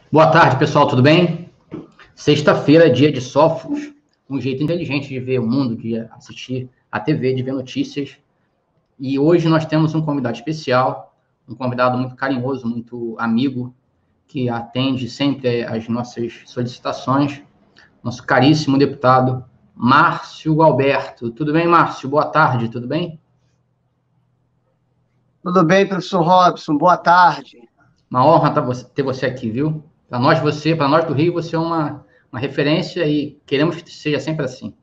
Boa tarde, pessoal, tudo bem? Sexta-feira é dia de Sofos, um jeito inteligente de ver o mundo, de assistir a TV, de ver notícias. E hoje nós temos um convidado especial, um convidado muito carinhoso, muito amigo, que atende sempre às nossas solicitações, nosso caríssimo deputado Márcio Alberto. Tudo bem, Márcio? Boa tarde, tudo bem? Tudo bem, professor Robson? Boa tarde. Uma honra ter você aqui, viu? Para nós do Rio, você é uma referência e queremos que seja sempre assim.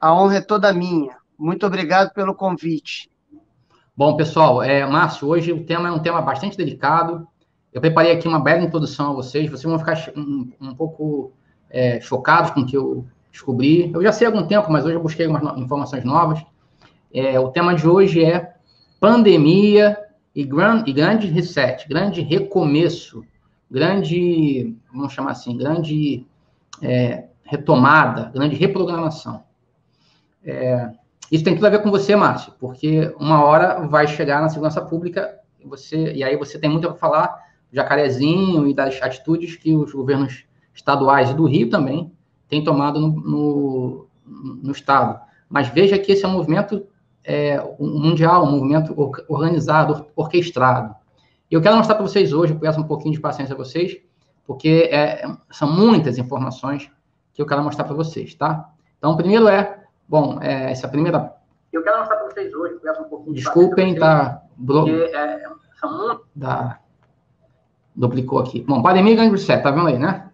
A honra é toda minha. Muito obrigado pelo convite. Bom, pessoal, Márcio, hoje o tema é um tema bastante delicado. Eu preparei aqui uma bela introdução a vocês. Vocês vão ficar um pouco chocados com o que eu descobri. Eu já sei há algum tempo, mas hoje eu busquei informações novas. O tema de hoje é pandemia e grande reset, grande recomeço, vamos chamar assim, grande retomada, grande reprogramação. Isso tem tudo a ver com você, Márcio, porque uma hora vai chegar na segurança pública e aí você tem muito para falar do Jacarezinho e das atitudes que os governos estaduais e do Rio também têm tomado no Estado. Mas veja que esse é um movimento mundial, um movimento organizado, orquestrado. E eu quero mostrar para vocês hoje, eu peço um pouquinho de paciência a vocês, porque são muitas informações que eu quero mostrar para vocês, tá? Então, primeiro essa primeira. Eu quero mostrar para vocês hoje, peço um pouquinho de desculpem, tá? Duplicou aqui. Bom, pandemia e grande reset, tá vendo aí, né?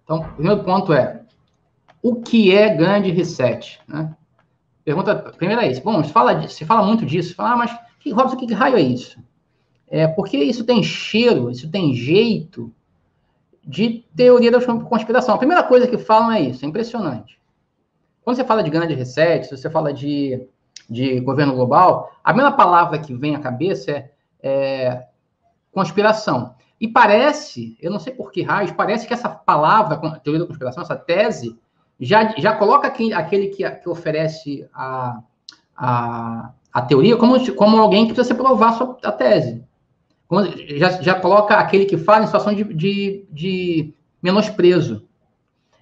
Então, o primeiro ponto é: o que é grande reset? Né? Pergunta primeiro é isso. Bom, se fala muito disso, mas Robson, que raio é isso? Porque isso tem cheiro, isso tem jeito de teoria da conspiração. A primeira coisa que falam é isso, é impressionante. Quando você fala de grande reset, se você fala de governo global, a primeira palavra que vem à cabeça é conspiração. E parece, eu não sei por que raios, parece que essa palavra, teoria da conspiração, essa tese, já coloca aquele que oferece a teoria como alguém que precisa provar a tese. Já coloca aquele que fala em situação de menosprezo.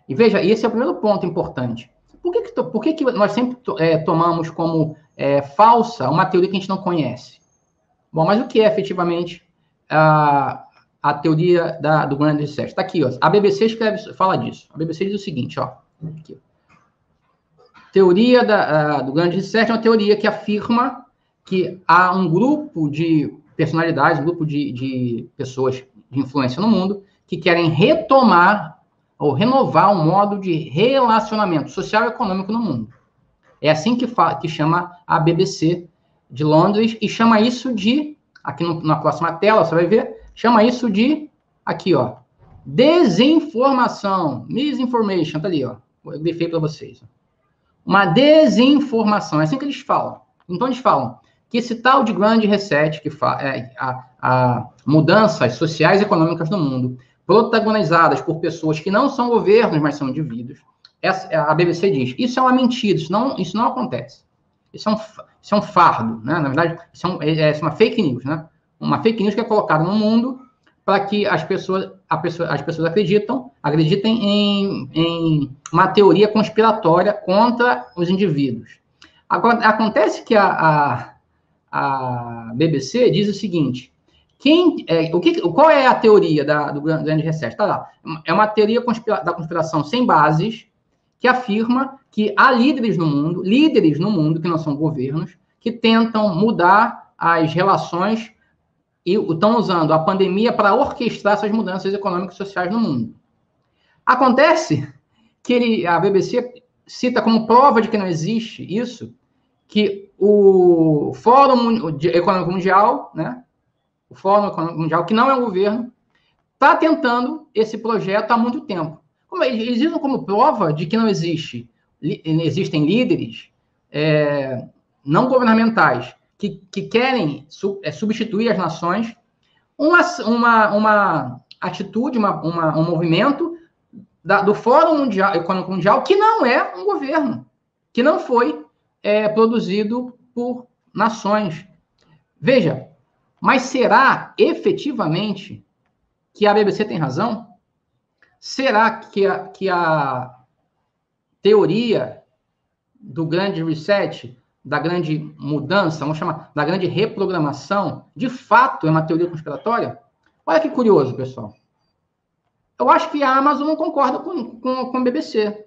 E veja, esse é o primeiro ponto importante. Por que nós sempre tomamos como falsa uma teoria que a gente não conhece? Bom, mas o que é efetivamente a teoria do grande reset? Está aqui, ó. A BBC fala disso. A BBC diz o seguinte, ó. Aqui. Teoria do grande reset é uma teoria que afirma que há um grupo de personalidades, um grupo de pessoas de influência no mundo que querem retomar ou renovar um modo de relacionamento social e econômico no mundo. É assim que chama a BBC de Londres e chama isso de, aqui na próxima tela, você vai ver, chama isso de, aqui, ó, desinformação, misinformation, tá ali, ó, eu grifei para vocês. Uma desinformação, é assim que eles falam. Então, eles falam que esse tal de grande reset, que a mudanças sociais e econômicas no mundo, protagonizadas por pessoas que não são governos, mas são indivíduos, a BBC diz, isso é uma mentira, isso não acontece. Isso é um fardo, né? Na verdade, isso é uma fake news, né? Uma fake news que é colocada no mundo para que as pessoas acreditem em uma teoria conspiratória contra os indivíduos. Agora, acontece que a BBC diz o seguinte: qual é a teoria do grande reset? Tá lá. É uma teoria da conspiração sem bases que afirma que há líderes no mundo, que não são governos, que tentam mudar as relações e estão usando a pandemia para orquestrar essas mudanças econômicas e sociais no mundo. Acontece que a BBC cita como prova de que não existe isso, que o Fórum Econômico Mundial, né, o Fórum Econômico Mundial, que não é um governo, está tentando esse projeto há muito tempo. Eles usam como prova de que não existem líderes não governamentais que querem substituir as nações, uma atitude, um movimento do Fórum Econômico Mundial, que não é um governo, que não foi produzido por nações. Veja, mas será efetivamente que a BBC tem razão? Será que a teoria do grande reset, da grande mudança, vamos chamar, da grande reprogramação, de fato é uma teoria conspiratória? Olha que curioso, pessoal. Eu acho que a Amazon não concorda com a BBC.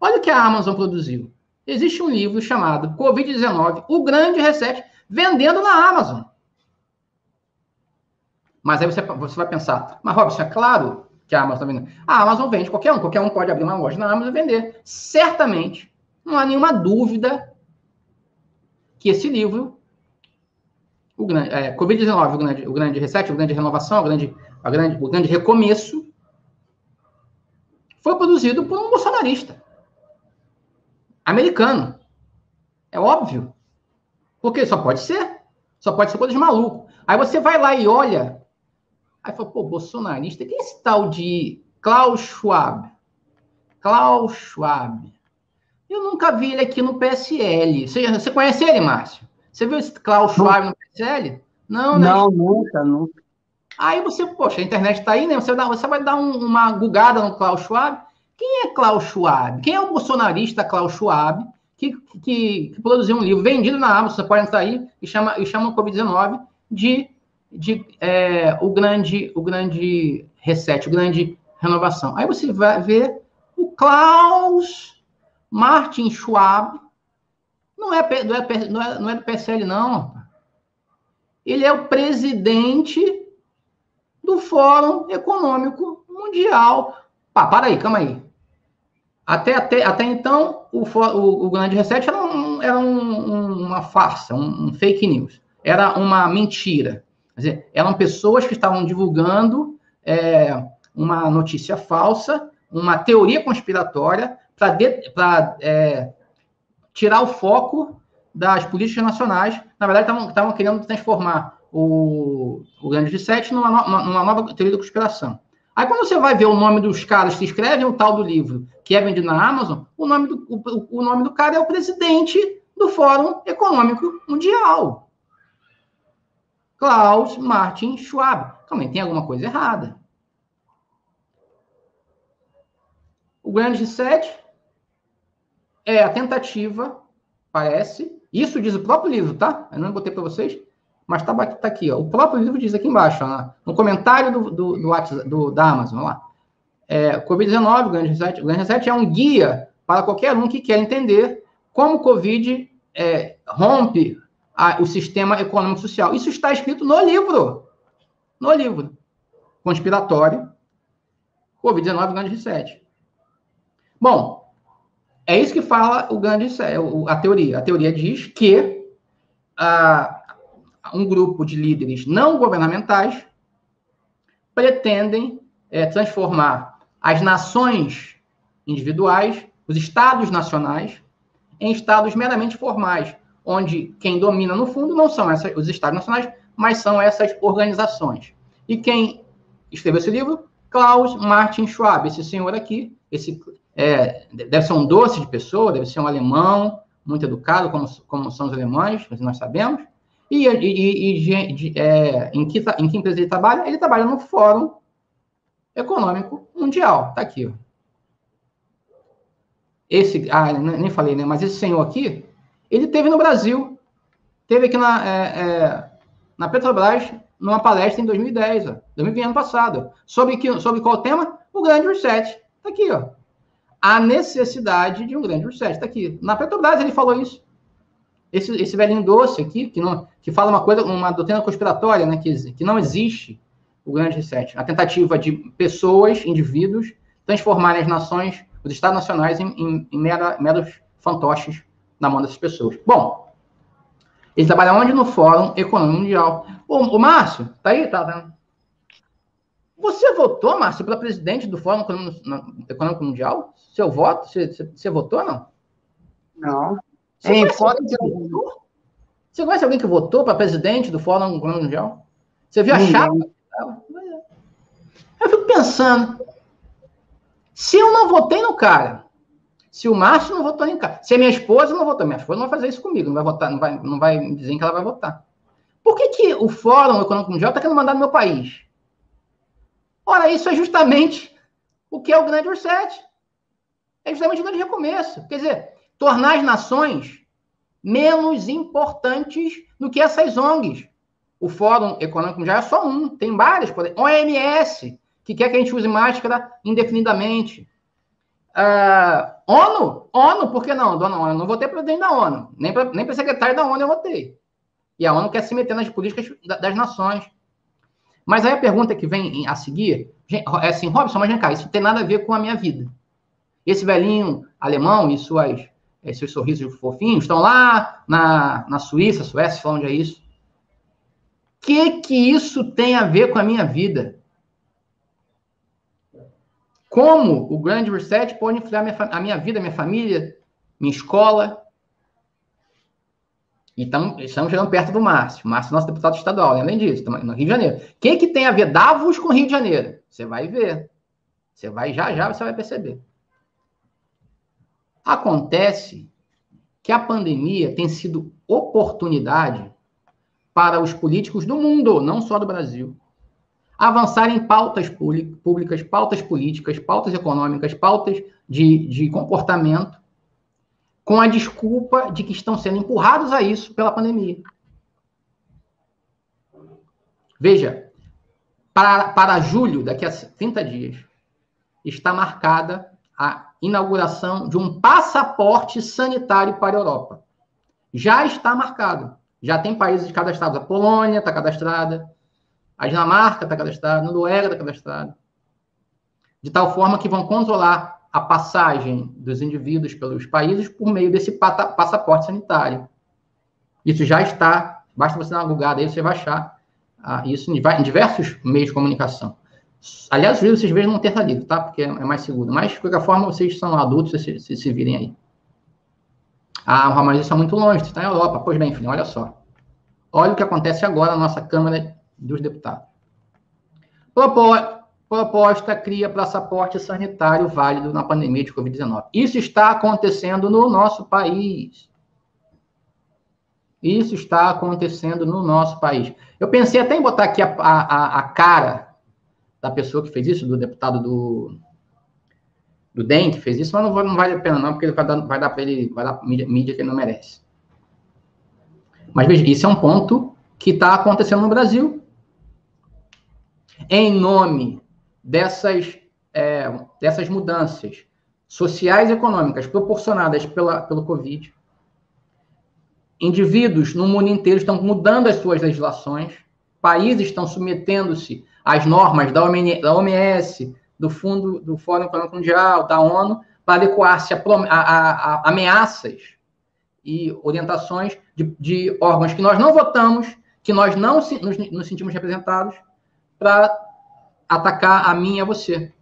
Olha o que a Amazon produziu. Existe um livro chamado Covid-19, o Grande Reset, vendendo na Amazon. Mas aí você vai pensar, mas Robson, é claro que a Amazon está vendendo. A Amazon vende qualquer um pode abrir uma loja na Amazon e vender. Certamente, não há nenhuma dúvida que esse livro, Covid-19, o grande reset, o grande renovação, o grande recomeço, foi produzido por um bolsonarista americano. É óbvio. Porque só pode ser coisa de maluco. Aí você vai lá e olha, aí fala, pô, bolsonarista, quem é esse tal de Klaus Schwab? Klaus Schwab. Eu nunca vi ele aqui no PSL. Você conhece ele, Márcio? Você viu esse Klaus Schwab no PSL? Não, né? Não, nunca. Aí você, poxa, a internet está aí, né? Você vai dar uma gugada no Klaus Schwab. Quem é Klaus Schwab? Quem é o bolsonarista Klaus Schwab que produziu um livro vendido na Amazon? Você pode entrar aí e chama o Covid-19 de o grande reset, o grande renovação. Aí você vai ver o Klaus Martin Schwab. Não é do PSL, não. Ele é o presidente do Fórum Econômico Mundial. Para aí, calma aí. Até então, o grande reset era uma farsa, um fake news. Era uma mentira. Quer dizer, eram pessoas que estavam divulgando uma notícia falsa, uma teoria conspiratória para tirar o foco das políticas nacionais. Na verdade, estavam querendo transformar o grande reset numa nova teoria da conspiração. Aí, quando você vai ver o nome dos caras que escrevem o tal do livro, que é vendido na Amazon, o nome do cara é o presidente do Fórum Econômico Mundial. Klaus Martin Schwab. Também tem alguma coisa errada. O grande reset é a tentativa, parece, isso diz o próprio livro, tá? Eu não botei para vocês, mas tá aqui, ó. O próprio livro diz aqui embaixo, ó, no comentário da Amazon, lá. Covid-19, o grande reset é um guia para qualquer um que quer entender como o Covid rompe o sistema econômico social. Isso está escrito no livro. No livro. Conspiratório. Covid-19, grande reset. Bom, é isso que fala o grande reset, a teoria. A teoria diz que um grupo de líderes não governamentais pretendem transformar as nações individuais, os estados nacionais, em estados meramente formais, onde quem domina no fundo não são os estados nacionais, mas são essas organizações. E quem escreveu esse livro? Klaus Martin Schwab, esse senhor aqui, deve ser um doce de pessoa, deve ser um alemão, muito educado, como são os alemães, nós sabemos. E em que empresa ele trabalha? Ele trabalha no Fórum Econômico Mundial. Está aqui. Ó. Nem falei, né? Mas esse senhor aqui, ele esteve no Brasil, esteve aqui na Petrobras, numa palestra em 2010, ó, 2020, ano passado. Sobre qual tema? O grande reset. Está aqui, ó. A necessidade de um grande reset. Está aqui. Na Petrobras ele falou isso. Esse velhinho doce aqui, que fala uma doutrina conspiratória, né, que não existe o grande reset. A tentativa de pessoas, indivíduos, transformarem as nações, os estados nacionais, em meros fantoches na mão dessas pessoas. Bom, ele trabalha onde? No Fórum Econômico Mundial. O Márcio, tá aí? Tá. Você votou, Márcio, para presidente do Fórum Econômico Mundial? Seu voto? Você votou, não? Não. Você conhece alguém que votou para presidente do Fórum Econômico Mundial? Você viu a chapa? Eu fico pensando, se eu não votei no cara, se o Márcio não votou em cara, se a minha esposa não votou, minha esposa não vai fazer isso comigo, não vai votar, não vai me dizer que ela vai votar. Por que o Fórum Econômico Mundial está querendo mandar no meu país? Ora, isso é justamente o que é o grande reset. É justamente o grande recomeço. Quer dizer, tornar as nações menos importantes do que essas ONGs. O Fórum Econômico Mundial é só um, tem várias. OMS, que quer que a gente use máscara indefinidamente. ONU, por que não, dona ONU? Eu não votei para presidente da ONU, nem para secretário da ONU eu votei. E a ONU quer se meter nas políticas das nações. Mas aí a pergunta que vem a seguir é assim, Robson, mas vem cá, isso não tem nada a ver com a minha vida. Esse velhinho alemão e seus sorrisos fofinhos estão lá na Suíça, Suécia, onde é isso. O que isso tem a ver com a minha vida? Como o grande reset pode influenciar a minha vida, minha família, minha escola? Então, estamos chegando perto do Márcio. Márcio é nosso deputado estadual, além disso, estamos no Rio de Janeiro. O que tem a ver Davos com Rio de Janeiro? Você vai ver. Você vai já você vai perceber. Acontece que a pandemia tem sido oportunidade para os políticos do mundo, não só do Brasil, avançarem em pautas públicas, pautas políticas, pautas econômicas, pautas de comportamento, com a desculpa de que estão sendo empurrados a isso pela pandemia. Veja, para julho, daqui a 30 dias, está marcada a inauguração de um passaporte sanitário para a Europa. Já está marcado. Já tem países cadastrados. A Polônia está cadastrada, a Dinamarca está cadastrada, a Noruega está cadastrada. De tal forma que vão controlar a passagem dos indivíduos pelos países por meio desse passaporte sanitário. Isso já está, basta você dar uma googada aí, você vai achar isso em diversos meios de comunicação. Aliás, os livros vocês vejam no Terça Livre, tá? Porque é mais seguro. Mas, de qualquer forma, vocês são adultos, vocês se virem aí. Mas isso é muito longe, você está na Europa. Pois bem, filho, olha só. Olha o que acontece agora na nossa Câmara dos Deputados. Proposta cria passaporte sanitário válido na pandemia de Covid-19. Isso está acontecendo no nosso país. Isso está acontecendo no nosso país. Eu pensei até em botar aqui a cara da pessoa que fez isso, do deputado do DEM que fez isso, mas não vale a pena não, porque ele vai dar para ele, vai dar mídia que ele não merece. Mas veja, isso é um ponto que está acontecendo no Brasil. Em nome dessas mudanças sociais e econômicas proporcionadas pelo Covid, indivíduos no mundo inteiro estão mudando as suas legislações, países estão submetendo-se às normas da OMS, do Fórum Econômico Mundial, da ONU, para adequar-se a ameaças e orientações de órgãos que nós não votamos, que nós não nos sentimos representados, para atacar a mim e a você.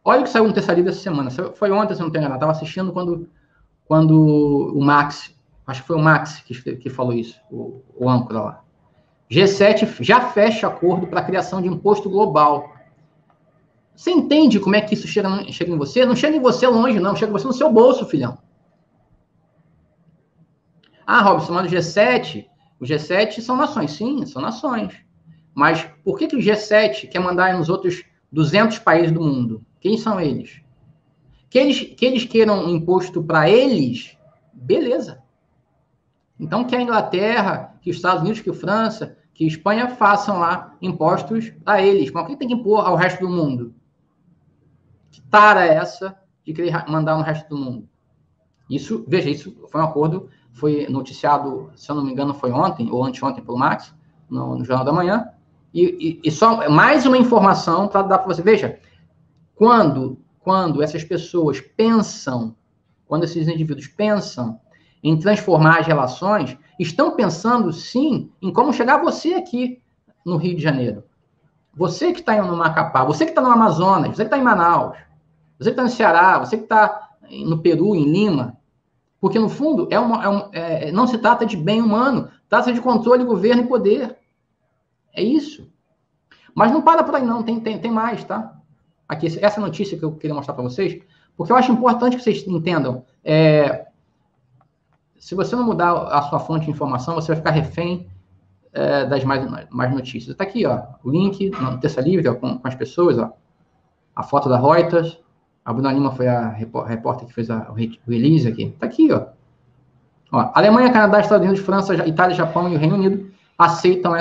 Olha o que saiu no Terça Livre essa semana. Foi ontem, se não me engano. Eu estava assistindo quando o Max, acho que foi o Max que falou isso, o âncora lá. G7 já fecha acordo para a criação de imposto global. Você entende como é que isso chega em você? Não chega em você longe, não. Chega em você no seu bolso, filhão. Robson, mas o G7 são nações. Sim, são nações. Mas por que o G7 quer mandar nos outros 200 países do mundo? Quem são eles? Que eles queiram um imposto para eles, beleza. Então, que a Inglaterra, que os Estados Unidos, que a França, que a Espanha façam lá impostos a eles. Mas por que tem que impor ao resto do mundo? Que tara é essa de querer mandar no resto do mundo? Isso, veja, isso foi um acordo, foi noticiado, se eu não me engano, foi ontem ou anteontem pelo Max, no Jornal da Manhã. E só mais uma informação para dar para você. Veja, quando essas pessoas pensam, quando esses indivíduos pensam em transformar as relações, estão pensando, sim, em como chegar você aqui no Rio de Janeiro. Você que está no Macapá, você que está no Amazonas, você que está em Manaus, você que está no Ceará, você que está no Peru, em Lima. Porque, no fundo, não se trata de bem humano, trata-se de controle, governo e poder. É isso. Mas não para por aí, não. Tem mais, tá? Aqui, essa notícia que eu queria mostrar para vocês, porque eu acho importante que vocês entendam. Se você não mudar a sua fonte de informação, você vai ficar refém das mais notícias. Está aqui, ó, o link no Terça Livre, ó, com as pessoas, ó, a foto da Reuters, a Bruna Lima foi a repórter que fez o release aqui. Está aqui, ó. Alemanha, Canadá, Estados Unidos, França, Itália, Japão e o Reino Unido aceitam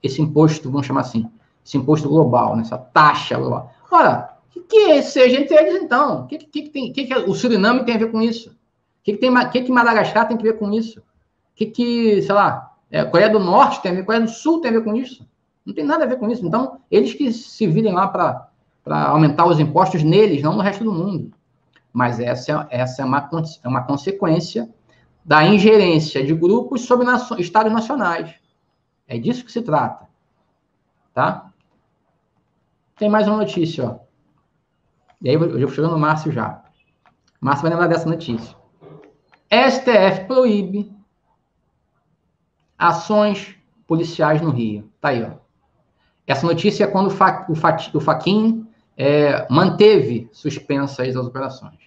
esse imposto, vamos chamar assim, esse imposto global, né, essa taxa global. Ora, o que é esse agente deles, então? O que o Suriname tem a ver com isso? O que Madagascar tem a ver com isso? Sei lá, Coreia do Norte tem a ver, Coreia do Sul tem a ver com isso? Não tem nada a ver com isso. Então, eles que se virem lá para aumentar os impostos neles, não no resto do mundo. Mas essa é uma consequência da ingerência de grupos sobre estados nacionais. É disso que se trata. Tá? Tem mais uma notícia, ó. E aí eu vou chegando no Márcio já. Márcio vai lembrar dessa notícia. STF proíbe ações policiais no Rio. Tá aí, ó. Essa notícia é quando o Fachin manteve suspensas as operações.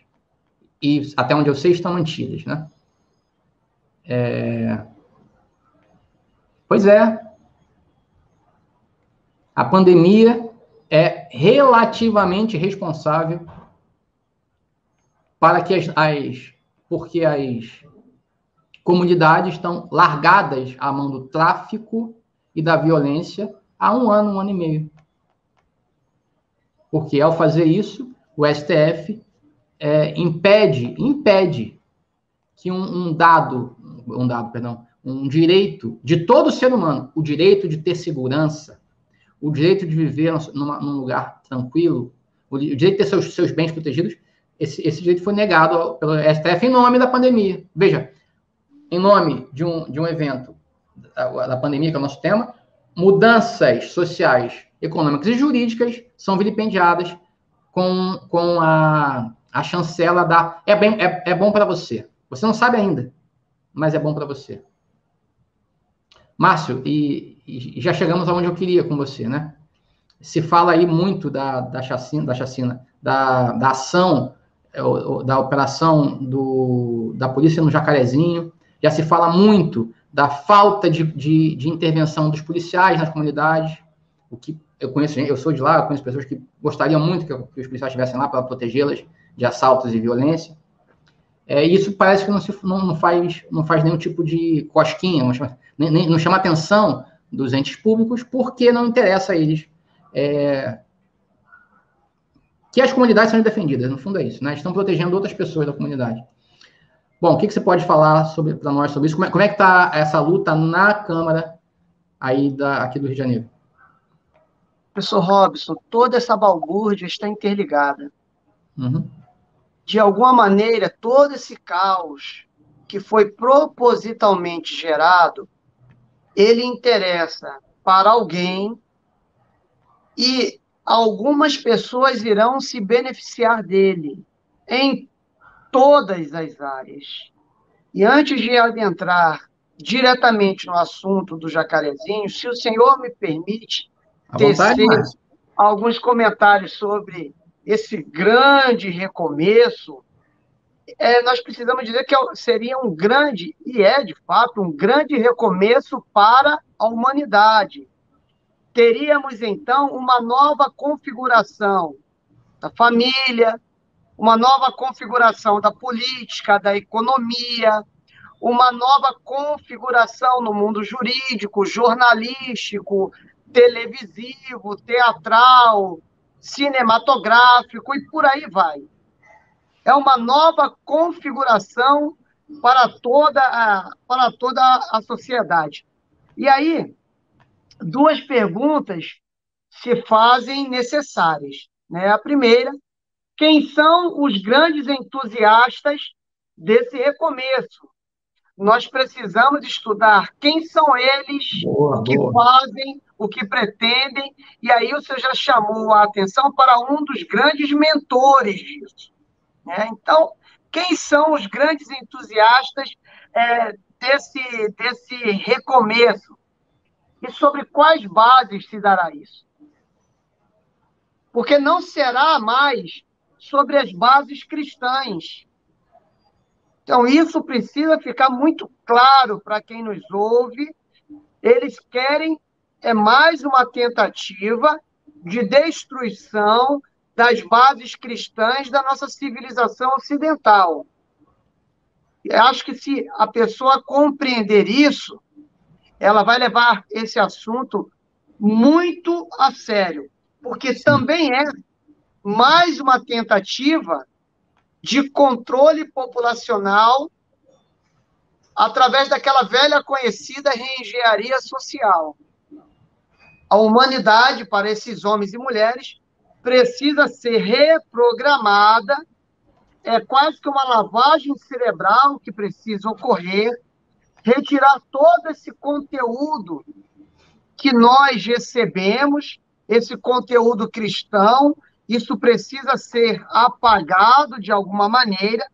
E, até onde eu sei, estão mantidas, né? Pois é. A pandemia é relativamente responsável para que porque as comunidades estão largadas à mão do tráfico e da violência há um ano e meio. Porque, ao fazer isso, o STF impede que um direito de todo ser humano, o direito de ter segurança, o direito de viver num lugar tranquilo, o direito de ter seus bens protegidos, esse direito foi negado pelo STF em nome da pandemia. Veja, em nome de um evento da pandemia, que é o nosso tema, mudanças sociais, econômicas e jurídicas são vilipendiadas com a chancela da... É bom para você. Você não sabe ainda, mas é bom para você. Márcio, e já chegamos aonde eu queria com você, né? Se fala aí muito da chacina, da ação, da operação da polícia no Jacarezinho. Já se fala muito da falta de intervenção dos policiais nas comunidades. O que eu conheço, eu sou de lá, eu conheço pessoas que gostariam muito que os policiais estivessem lá para protegê-las de assaltos e violência. Isso parece que não faz nenhum tipo de cosquinha, não chama atenção dos entes públicos, porque não interessa a eles que as comunidades sejam defendidas. No fundo é isso, né? Estão protegendo outras pessoas da comunidade. Bom, o que você pode falar para nós sobre isso? Como é que está essa luta na Câmara aí aqui do Rio de Janeiro? Professor Robson, toda essa balbúrdia está interligada. Uhum. De alguma maneira, todo esse caos que foi propositalmente gerado, ele interessa para alguém e algumas pessoas irão se beneficiar dele em todas as áreas. E antes de adentrar diretamente no assunto do Jacarezinho, se o senhor me permite tecer alguns comentários sobre esse grande recomeço, nós precisamos dizer que seria um grande, e é de fato, um grande recomeço para a humanidade. Teríamos, então, uma nova configuração da família, uma nova configuração da política, da economia, uma nova configuração no mundo jurídico, jornalístico, televisivo, teatral, cinematográfico e por aí vai. É uma nova configuração para toda a sociedade. E aí, duas perguntas se fazem necessárias, né? A primeira, quem são os grandes entusiastas desse recomeço? Nós precisamos estudar quem são eles, o que fazem, o que pretendem, e aí o senhor já chamou a atenção para um dos grandes mentores disso. Né? Então, quem são os grandes entusiastas desse recomeço? E sobre quais bases se dará isso? Porque não será mais sobre as bases cristãs. Então, isso precisa ficar muito claro para quem nos ouve Eles querem mais uma tentativa de destruição das bases cristãs da nossa civilização ocidental. Eu acho que se a pessoa compreender isso, ela vai levar esse assunto muito a sério, porque também é mais uma tentativa de controle populacional através daquela velha conhecida reengenharia social. A humanidade, para esses homens e mulheres, precisa ser reprogramada, é quase que uma lavagem cerebral que precisa ocorrer, retirar todo esse conteúdo que nós recebemos, esse conteúdo cristão, isso precisa ser apagado de alguma maneira,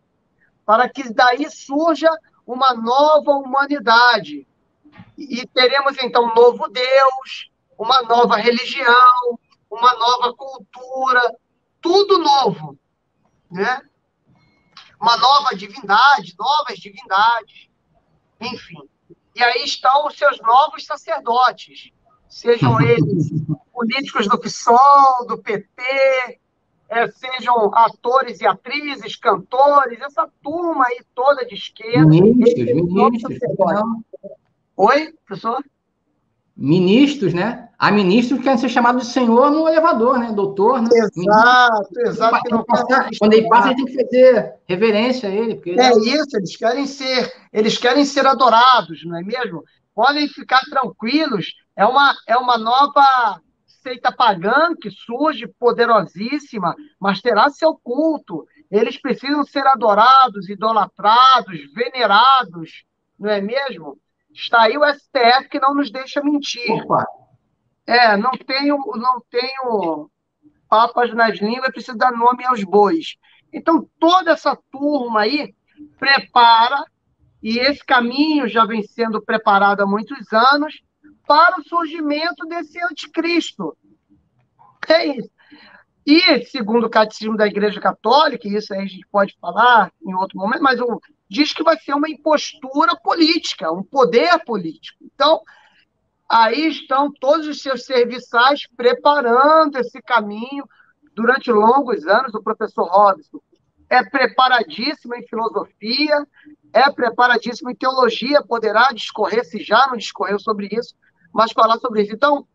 para que daí surja uma nova humanidade. E teremos, então, um novo Deus, uma nova religião, uma nova cultura, tudo novo, né? Uma nova divindade, novas divindades, enfim. E aí estão os seus novos sacerdotes, sejam eles políticos do PSOL, do PT, sejam atores e atrizes, cantores, essa turma aí toda de esquerda. Ministros. Oi, professor? Ministros, né? Há ministros que querem ser chamados de senhor no elevador, né? Doutor, né? Exato. Quando ele passa, a gente tem que fazer reverência a ele. Porque isso, eles querem ser adorados, não é mesmo? Podem ficar tranquilos, é uma nova seita pagã que surge, poderosíssima, mas terá seu culto. Eles precisam ser adorados, idolatrados, venerados, não é mesmo? Está aí o STF que não nos deixa mentir. Opa. Não tenho papas nas línguas, preciso dar nome aos bois. Então, toda essa turma aí prepara, e esse caminho já vem sendo preparado há muitos anos, para o surgimento desse anticristo. É isso. E, segundo o Catecismo da Igreja Católica, e isso aí a gente pode falar em outro momento, mas diz que vai ser uma impostura política, um poder político. Então, aí estão todos os seus serviçais preparando esse caminho durante longos anos. O professor Robson é preparadíssimo em filosofia, é preparadíssimo em teologia, poderá discorrer, se já não discorreu sobre isso, mas falar sobre isso. Então,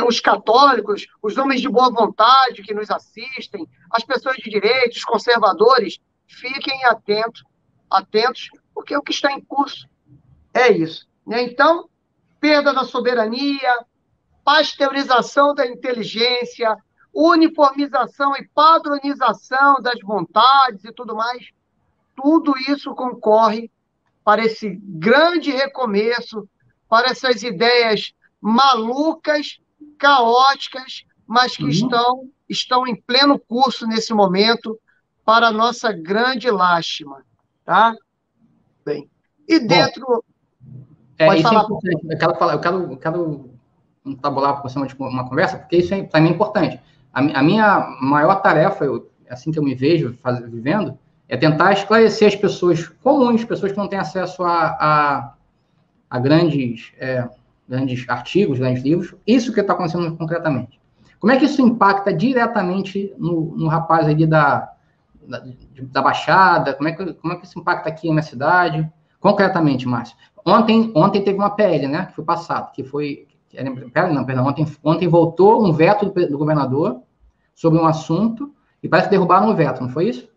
os católicos, os homens de boa vontade que nos assistem, as pessoas de direito, os conservadores, fiquem atentos, porque o que está em curso é isso. Então, perda da soberania, pasteurização da inteligência, uniformização e padronização das vontades e tudo mais, tudo isso concorre para esse grande recomeço, para essas ideias malucas, caóticas, mas que estão em pleno curso nesse momento, para a nossa grande lástima. Tá? Bem, e dentro... Pode falar. É importante. Eu quero tabular para você uma conversa, porque isso para mim é importante. A minha maior tarefa, assim que eu me vejo vivendo, é tentar esclarecer as pessoas comuns, pessoas que não têm acesso a grandes artigos, grandes livros, isso que está acontecendo concretamente. Como é que isso impacta diretamente no rapaz ali da Baixada? Como é que isso impacta aqui na minha cidade? Concretamente, Márcio. Ontem teve uma PL, né, que foi passado, ontem voltou um veto do governador sobre um assunto e parece que derrubaram o veto, não foi isso?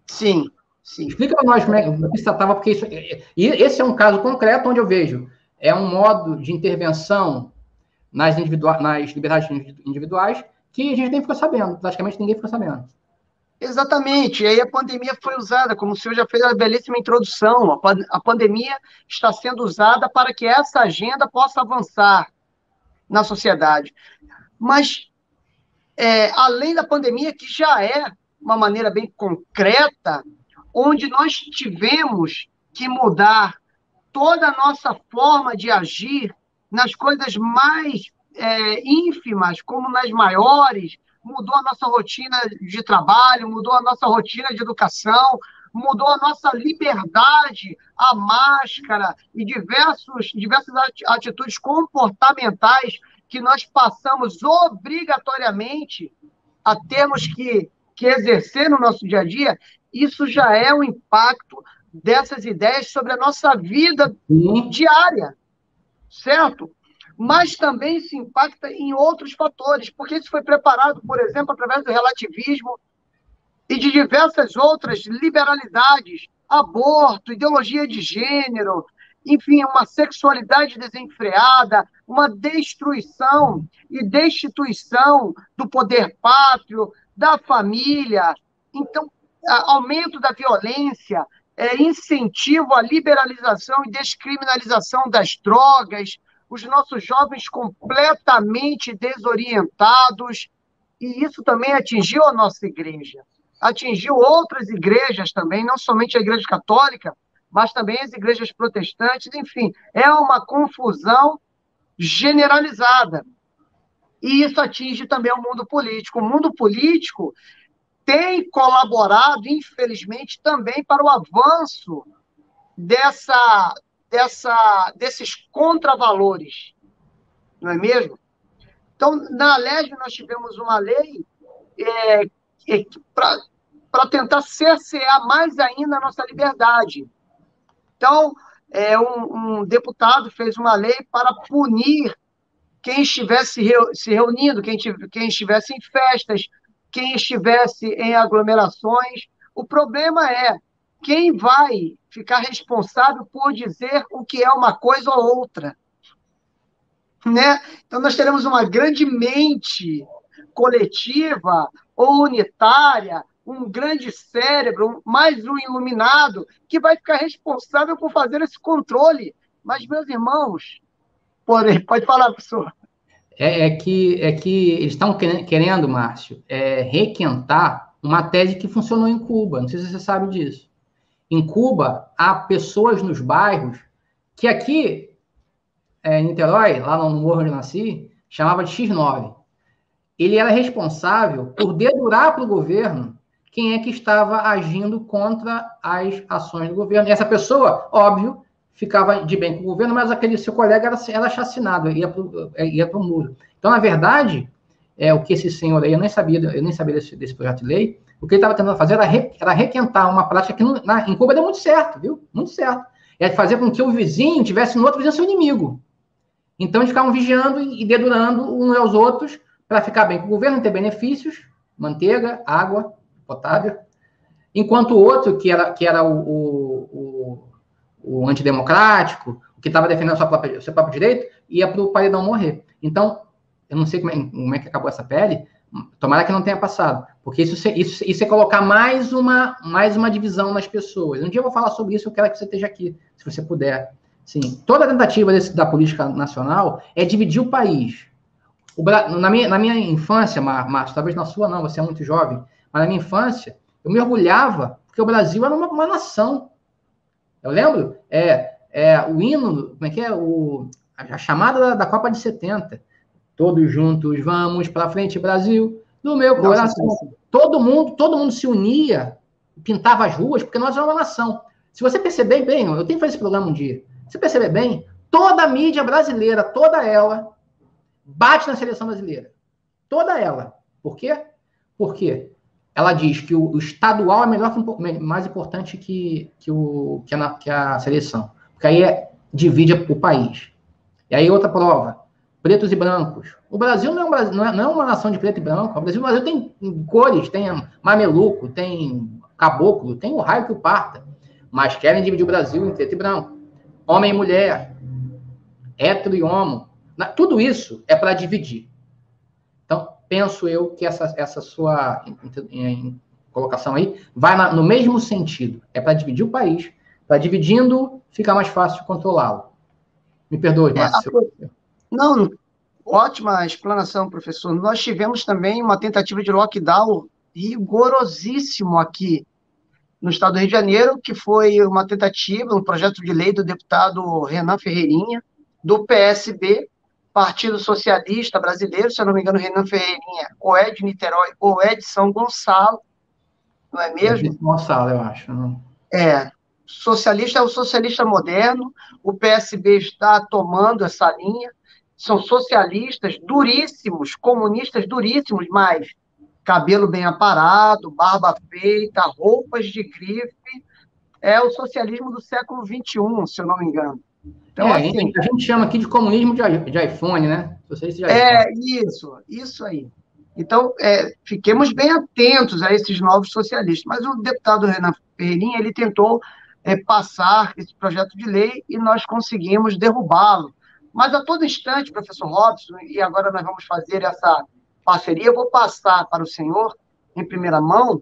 Sim. Explica para nós como é que se tratava, porque esse é um caso concreto onde eu vejo um modo de intervenção nas liberdades individuais que a gente nem ficou sabendo, praticamente ninguém ficou sabendo. Exatamente, e aí a pandemia foi usada, como o senhor já fez a belíssima introdução, a pandemia está sendo usada para que essa agenda possa avançar na sociedade. Mas, além da pandemia, que já é uma maneira bem concreta, onde nós tivemos que mudar toda a nossa forma de agir nas coisas mais ínfimas, como nas maiores, mudou a nossa rotina de trabalho, mudou a nossa rotina de educação, mudou a nossa liberdade, a máscara e diversas atitudes comportamentais que nós passamos obrigatoriamente a termos que exercer no nosso dia a dia. Isso já é um impacto dessas ideias sobre a nossa vida diária, certo? Mas também se impacta em outros fatores, porque isso foi preparado, por exemplo, através do relativismo e de diversas outras liberalidades, aborto, ideologia de gênero, enfim, uma sexualidade desenfreada, uma destruição e destituição do poder pátrio, da família. Então, aumento da violência, incentivo à liberalização e descriminalização das drogas, os nossos jovens completamente desorientados, e isso também atingiu a nossa igreja. Atingiu outras igrejas também, não somente a Igreja Católica, mas também as igrejas protestantes, enfim, é uma confusão generalizada. E isso atinge também o mundo político. O mundo político tem colaborado, infelizmente, também para o avanço desses contravalores, não é mesmo? Então, na Alerj, nós tivemos uma lei para tentar cercear mais ainda a nossa liberdade. Então, um deputado fez uma lei para punir quem estivesse se reunindo, quem estivesse em festas, quem estivesse em aglomerações. O problema é quem vai ficar responsável por dizer o que é uma coisa ou outra. Né? Então, nós teremos uma grande mente coletiva ou unitária, um grande cérebro, mais um iluminado, que vai ficar responsável por fazer esse controle. Mas, meus irmãos, pode falar, professor. É que eles estão querendo, Márcio, requentar uma tese que funcionou em Cuba. Não sei se você sabe disso. Em Cuba, há pessoas nos bairros que aqui, em Niterói, lá no morro onde eu nasci, chamava de X9. Ele era responsável por dedurar para o governo quem é que estava agindo contra as ações do governo. E essa pessoa, óbvio, ficava de bem com o governo, mas aquele seu colega era chacinado, ia para o muro. Então, na verdade, o que esse senhor aí, eu nem sabia desse projeto de lei, o que ele estava tentando fazer era requentar uma prática que em Cuba deu muito certo, viu? Muito certo. É fazer com que o vizinho tivesse no outro vizinho seu inimigo. Então, eles ficavam vigiando e dedurando uns aos outros para ficar bem com o governo, ter benefícios, manteiga, água potável, enquanto o outro, que era o antidemocrático, o que estava defendendo o seu próprio direito, ia para o paredão morrer. Então, eu não sei como é que acabou essa pele, tomara que não tenha passado, porque isso é colocar mais uma divisão nas pessoas. Um dia eu vou falar sobre isso, eu quero que você esteja aqui, se você puder. Sim, toda tentativa da política nacional é dividir o país. Na minha infância, Márcio, talvez na sua não, você é muito jovem, mas na minha infância, eu me orgulhava, porque o Brasil era uma nação. Eu lembro, o hino, como é que é? A chamada da Copa de 70. Todos juntos, vamos para frente, Brasil, do meu coração. Todo mundo se unia, pintava as ruas, porque nós éramos uma nação. Se você perceber bem, eu tenho que fazer esse programa um dia, se você perceber bem, toda a mídia brasileira, toda ela, bate na seleção brasileira. Toda ela. Por quê? Porque ela diz que o estadual é mais importante que a seleção. Porque aí divide o país. E aí outra prova, pretos e brancos. O Brasil não é uma nação de preto e branco. O Brasil tem cores, tem mameluco, tem caboclo, tem o raio que o parta. Mas querem dividir o Brasil em preto e branco. Homem e mulher, hétero e homo. Tudo isso é para dividir. Então, penso eu que essa sua colocação aí vai no mesmo sentido. É para dividir o país. Para dividindo, fica mais fácil controlá-lo. Me perdoe, Márcio. Não, ótima explanação, professor. Nós tivemos também uma tentativa de lockdown rigorosíssimo aqui no estado do Rio de Janeiro, que foi uma tentativa, um projeto de lei do deputado Renan Ferreirinha, do PSB, Partido Socialista Brasileiro, se eu não me engano, Renan Ferreirinha, ou é de Niterói, ou é de São Gonçalo. não é mesmo? Gonçalo, eu acho. Não? É, socialista é o socialista moderno, o PSB está tomando essa linha, são socialistas duríssimos, comunistas duríssimos, mas cabelo bem aparado, barba feita, roupas de grife, é o socialismo do século XXI, se eu não me engano. Então, A assim, gente chama aqui de comunismo de iPhone, né? Socialista de iPhone. isso aí. Então, fiquemos bem atentos a esses novos socialistas. Mas o deputado Renan Ferreirinha, ele tentou passar esse projeto de lei e nós conseguimos derrubá-lo. Mas a todo instante, professor Robson, e agora nós vamos fazer essa parceria, eu vou passar para o senhor, em primeira mão,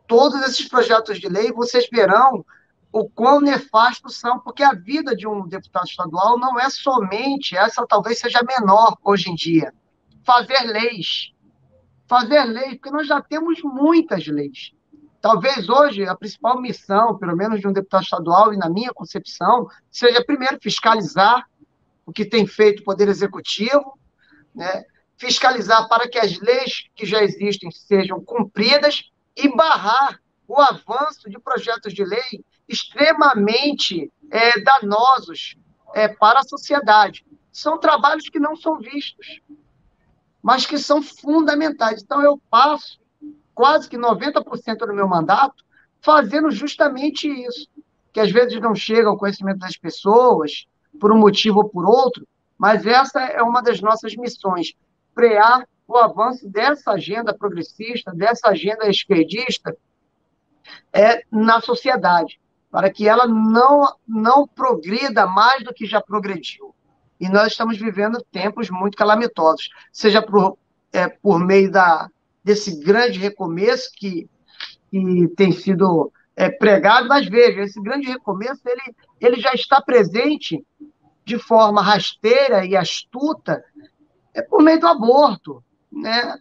todos esses projetos de lei, vocês verão o quão nefastos são, porque a vida de um deputado estadual não é somente, essa talvez seja menor hoje em dia, fazer leis. Fazer leis, porque nós já temos muitas leis. Talvez hoje a principal missão, pelo menos de um deputado estadual, e na minha concepção, seja, primeiro, fiscalizar o que tem feito o Poder Executivo, né? Fiscalizar para que as leis que já existem sejam cumpridas e barrar o avanço de projetos de lei extremamente danosos para a sociedade. São trabalhos que não são vistos, mas que são fundamentais. Então, eu passo quase que 90% do meu mandato fazendo justamente isso, que às vezes não chega ao conhecimento das pessoas, por um motivo ou por outro, mas essa é uma das nossas missões, frear o avanço dessa agenda progressista, dessa agenda esquerdista na sociedade, para que ela não progrida mais do que já progrediu. E nós estamos vivendo tempos muito calamitosos, seja por meio desse grande recomeço que tem sido pregado, mas veja, esse grande recomeço ele já está presente de forma rasteira e astuta por meio do aborto, né?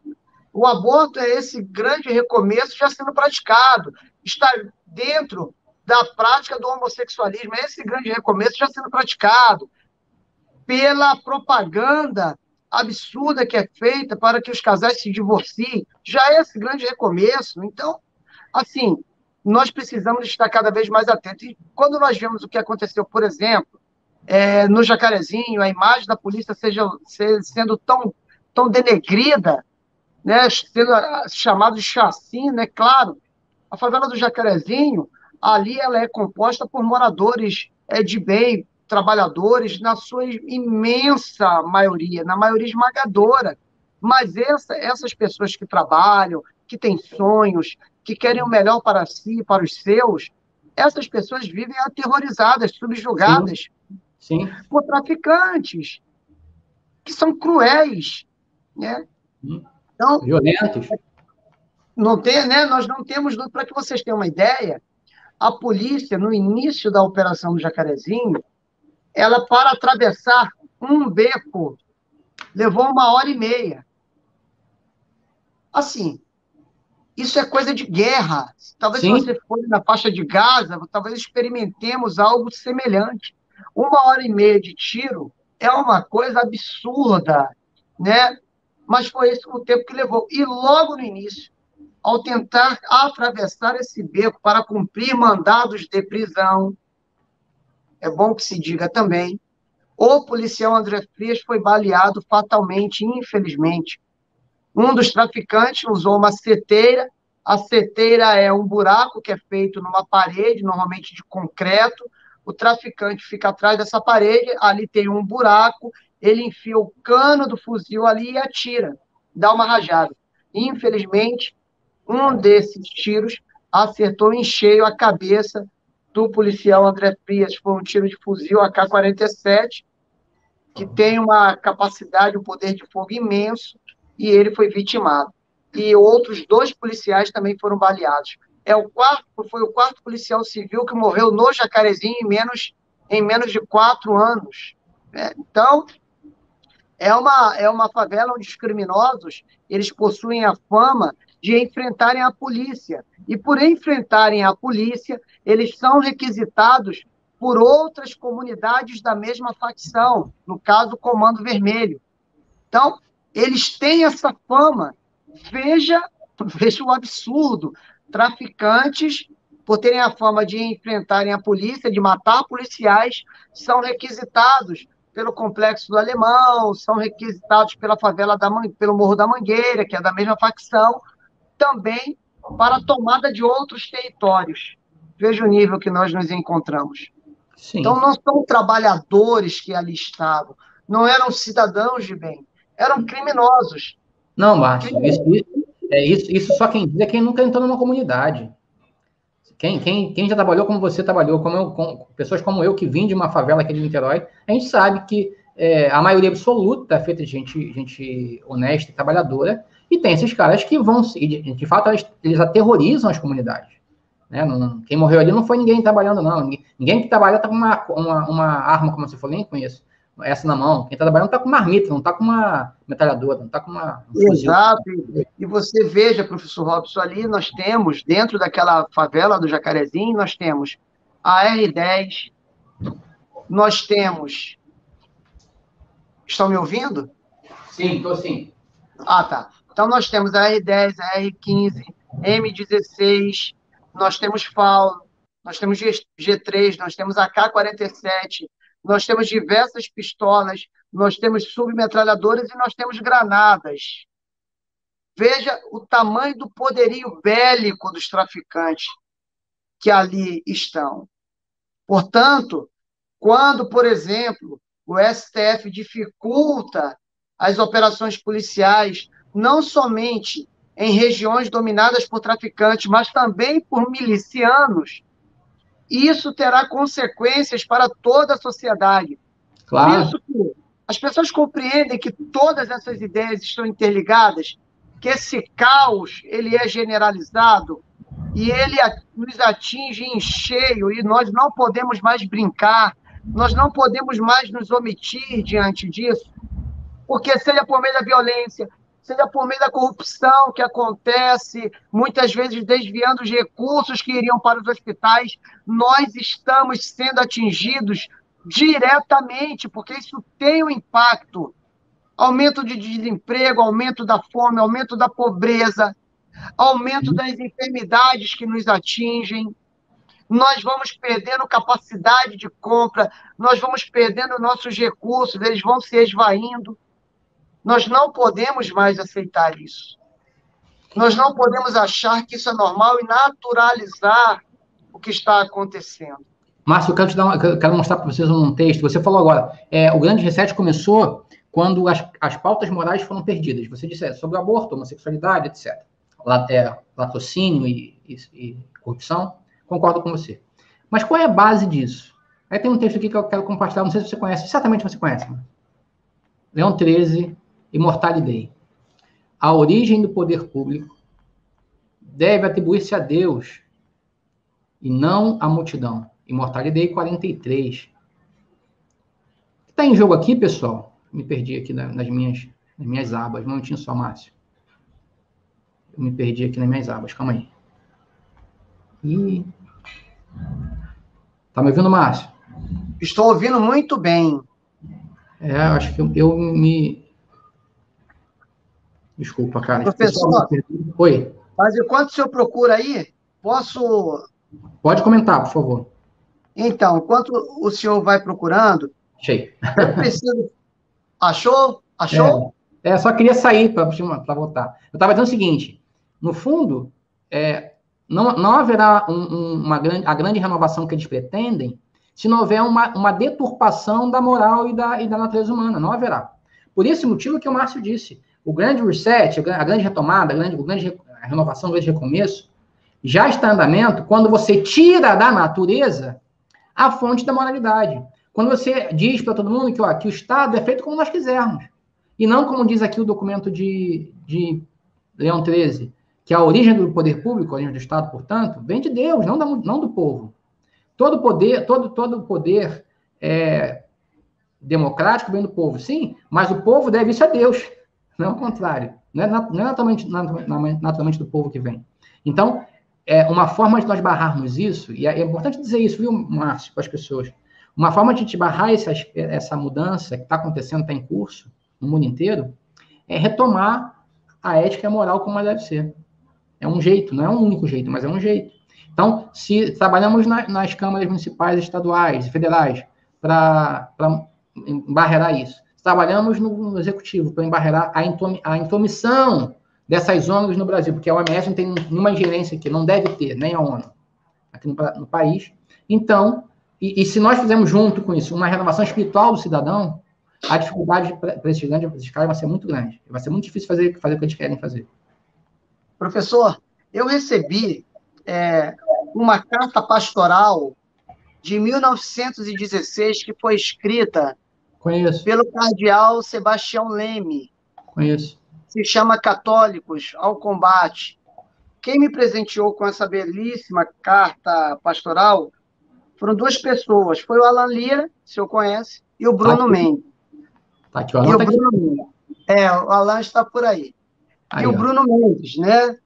O aborto é esse grande recomeço já sendo praticado, está dentro da prática do homossexualismo, é esse grande recomeço já sendo praticado pela propaganda absurda que é feita para que os casais se divorciem, já é esse grande recomeço. Então, assim, nós precisamos estar cada vez mais atentos. E quando nós vemos o que aconteceu, por exemplo, no Jacarezinho, a imagem da polícia sendo tão denegrida, né, sendo chamado de chacina, é claro, a favela do Jacarezinho, ali ela é composta por moradores de bem, trabalhadores, na sua imensa maioria, na maioria esmagadora. Mas essas pessoas que trabalham, que têm sonhos, que querem o melhor para si e para os seus, essas pessoas vivem aterrorizadas, subjugadas Sim. por traficantes, que são cruéis, né? Então, violentos. Não tem, né? Nós não temos, para que vocês tenham uma ideia, a polícia, no início da operação do Jacarezinho, ela, para atravessar um beco, levou 1h30. Assim, isso é coisa de guerra. Talvez se você for na faixa de Gaza, talvez experimentemos algo semelhante. 1h30 de tiro é uma coisa absurda, né? Mas foi esse o tempo que levou. E logo no início, ao tentar atravessar esse beco para cumprir mandados de prisão, é bom que se diga também, o policial André Frias foi baleado fatalmente, infelizmente. Um dos traficantes usou uma seteira. A seteira é um buraco que é feito numa parede, normalmente de concreto. O traficante fica atrás dessa parede, ali tem um buraco, ele enfia o cano do fuzil ali e atira, dá uma rajada. Infelizmente, um desses tiros acertou em cheio a cabeça do policial André Frias. Foi um tiro de fuzil AK-47, que tem uma capacidade, um poder de fogo imenso, e ele foi vitimado. E outros 2 policiais também foram baleados. Foi o quarto policial civil que morreu no Jacarezinho em menos de 4 anos. Então, é uma favela onde os criminosos eles possuem a fama de enfrentarem a polícia. E por enfrentarem a polícia, eles são requisitados por outras comunidades da mesma facção, no caso, o Comando Vermelho. Então, eles têm essa fama. Veja o absurdo. traficantes, por terem a fama de enfrentarem a polícia, de matar policiais, são requisitados pelo Complexo do Alemão, são requisitados pela favela pelo Morro da Mangueira, que é da mesma facção, também para a tomada de outros territórios. Veja o nível que nós nos encontramos. Sim. Então, não são trabalhadores que ali estavam, não eram cidadãos de bem, eram criminosos. Não, Márcio, isso só quem diz é quem nunca entrou numa comunidade. Quem já trabalhou como você trabalhou, pessoas como eu, que vim de uma favela aqui de Niterói, a gente sabe que a maioria absoluta é feita de gente honesta e trabalhadora, e tem esses caras que vão, de fato, eles aterrorizam as comunidades. Né? Quem morreu ali não foi ninguém trabalhando, não. Ninguém que trabalha está com uma arma, como você falou, nem conheço, essa na mão. Quem está trabalhando está com uma marmita, não está com uma metralhadora, não está com um fuzil. Exato. E você veja, professor Robson, ali nós temos, dentro daquela favela do Jacarezinho, nós temos a R10, nós temos... Estão me ouvindo? Sim, estou sim. Ah, tá. Então, nós temos a R10, a R15, M16, nós temos FAL, nós temos G3, nós temos AK-47, nós temos diversas pistolas, nós temos submetralhadoras e nós temos granadas. Veja o tamanho do poderio bélico dos traficantes que ali estão. Portanto, quando, por exemplo, o STF dificulta as operações policiais, não somente em regiões dominadas por traficantes, mas também por milicianos, isso terá consequências para toda a sociedade. Claro. Por isso que as pessoas compreendem que todas essas ideias estão interligadas, que esse caos ele é generalizado e ele nos atinge em cheio e nós não podemos mais brincar, nós não podemos mais nos omitir diante disso, porque seja por meio da violência, seja por meio da corrupção que acontece, muitas vezes desviando os recursos que iriam para os hospitais, nós estamos sendo atingidos diretamente, porque isso tem um impacto. Aumento de desemprego, aumento da fome, aumento da pobreza, aumento das enfermidades que nos atingem. Nós vamos perdendo capacidade de compra, nós vamos perdendo nossos recursos, eles vão se esvaindo. Nós não podemos mais aceitar isso. Nós não podemos achar que isso é normal e naturalizar o que está acontecendo. Márcio, eu quero mostrar para vocês um texto. Você falou agora, o grande reset começou quando as pautas morais foram perdidas. Você disse sobre o aborto, homossexualidade, etc. Latrocínio e corrupção. Concordo com você. Mas qual é a base disso? Aí tem um texto aqui que eu quero compartilhar, não sei se você conhece, certamente você conhece. Leão 13, Immortale Dei. A origem do poder público deve atribuir-se a Deus e não à multidão. Immortale Dei 43. O que está em jogo aqui, pessoal? Me perdi aqui nas minhas abas. Um minutinho só, Márcio. Eu me perdi aqui nas minhas abas. Calma aí. Tá me ouvindo, Márcio? Estou ouvindo muito bem. Acho que eu me... Desculpa, cara. Professor, oi. Mas enquanto o senhor procura aí, posso... Pode comentar, por favor. Então, enquanto o senhor vai procurando... Achei. Eu preciso... Achou? Achou? Só queria sair para votar. Eu estava dizendo o seguinte, no fundo, não haverá a grande renovação que eles pretendem se não houver uma deturpação da moral e da natureza humana. Não haverá. Por esse motivo que o Márcio disse, o grande reset, a grande retomada, a renovação, o grande recomeço, já está em andamento quando você tira da natureza a fonte da moralidade. Quando você diz para todo mundo que o Estado é feito como nós quisermos. E não como diz aqui o documento de Leão 13, que a origem do poder público, a origem do Estado, portanto, vem de Deus, não do povo. Todo poder democrático vem do povo, sim, mas o povo deve isso a Deus, não ao contrário. Não é naturalmente do povo que vem. Então, uma forma de nós barrarmos isso, e é importante dizer isso, viu, Márcio, para as pessoas, uma forma de a gente barrar essa mudança que está acontecendo, está em curso, no mundo inteiro, é retomar a ética e a moral como ela deve ser. É um jeito, não é um único jeito, mas é um jeito. Então, se trabalhamos nas câmaras municipais, estaduais e federais para embarrear isso, se trabalhamos no executivo para embarrear a intromissão dessas ONGs no Brasil, porque a OMS não tem nenhuma ingerência aqui, não deve ter, nem a ONU, aqui no país. Então, e se nós fizermos junto com isso uma renovação espiritual do cidadão, a dificuldade para esses caras vai ser muito grande. Vai ser muito difícil fazer o que eles querem fazer. Professor, eu recebi uma carta pastoral de 1916 que foi escrita pelo cardeal Sebastião Leme. Conheço. Se chama Católicos ao Combate. Quem me presenteou com essa belíssima carta pastoral foram duas pessoas. Foi o Alan Lira, o senhor conhece, e o Bruno Mendes. Tá aqui, o Alan tá aqui. O Alan está por aí. Aí, e o Bruno Mendes, né?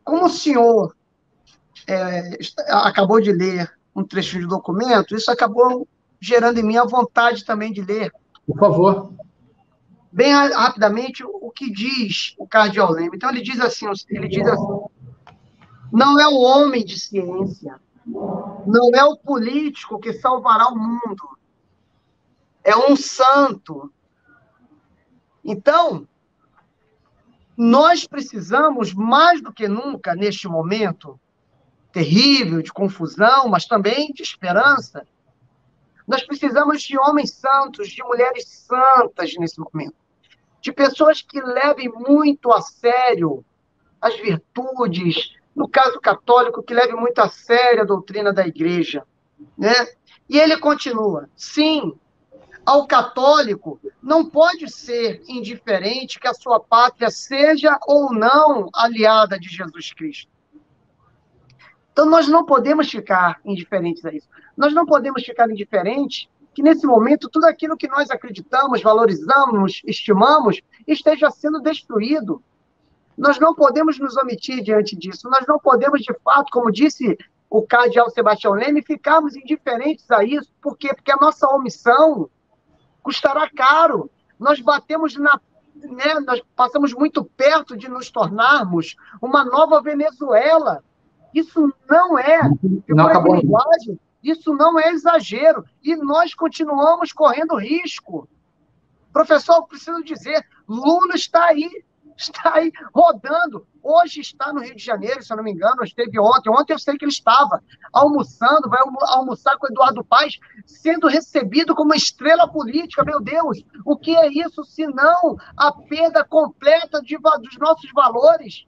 Como o senhor acabou de ler um trecho de documento, isso acabou gerando em mim a vontade também de ler. Por favor. Bem rapidamente, o que diz o cardeal Leme. Então, ele diz assim, não é o homem de ciência, não é o político que salvará o mundo, é um santo. Então, nós precisamos, mais do que nunca, neste momento terrível, de confusão, mas também de esperança, nós precisamos de homens santos, de mulheres santas nesse momento, de pessoas que levem muito a sério as virtudes, no caso católico, que levem muito a sério a doutrina da igreja, né? E ele continua, sim, ao católico não pode ser indiferente que a sua pátria seja ou não aliada de Jesus Cristo. Então, nós não podemos ficar indiferentes a isso. Nós não podemos ficar indiferentes que, nesse momento, tudo aquilo que nós acreditamos, valorizamos, estimamos, esteja sendo destruído. Nós não podemos nos omitir diante disso. Nós não podemos, de fato, como disse o cardeal Sebastião Leme, ficarmos indiferentes a isso. Por quê? Porque a nossa omissão custará caro. Nós batemos nós passamos muito perto de nos tornarmos uma nova Venezuela. Isso não é linguagem, isso não é exagero. E nós continuamos correndo risco. Professor, eu preciso dizer, Lula está aí rodando. Hoje está no Rio de Janeiro, se eu não me engano, esteve ontem. Ontem eu sei que ele estava almoçando, vai almoçar com o Eduardo Paes, sendo recebido como uma estrela política. Meu Deus, o que é isso, se não a perda completa dos nossos valores?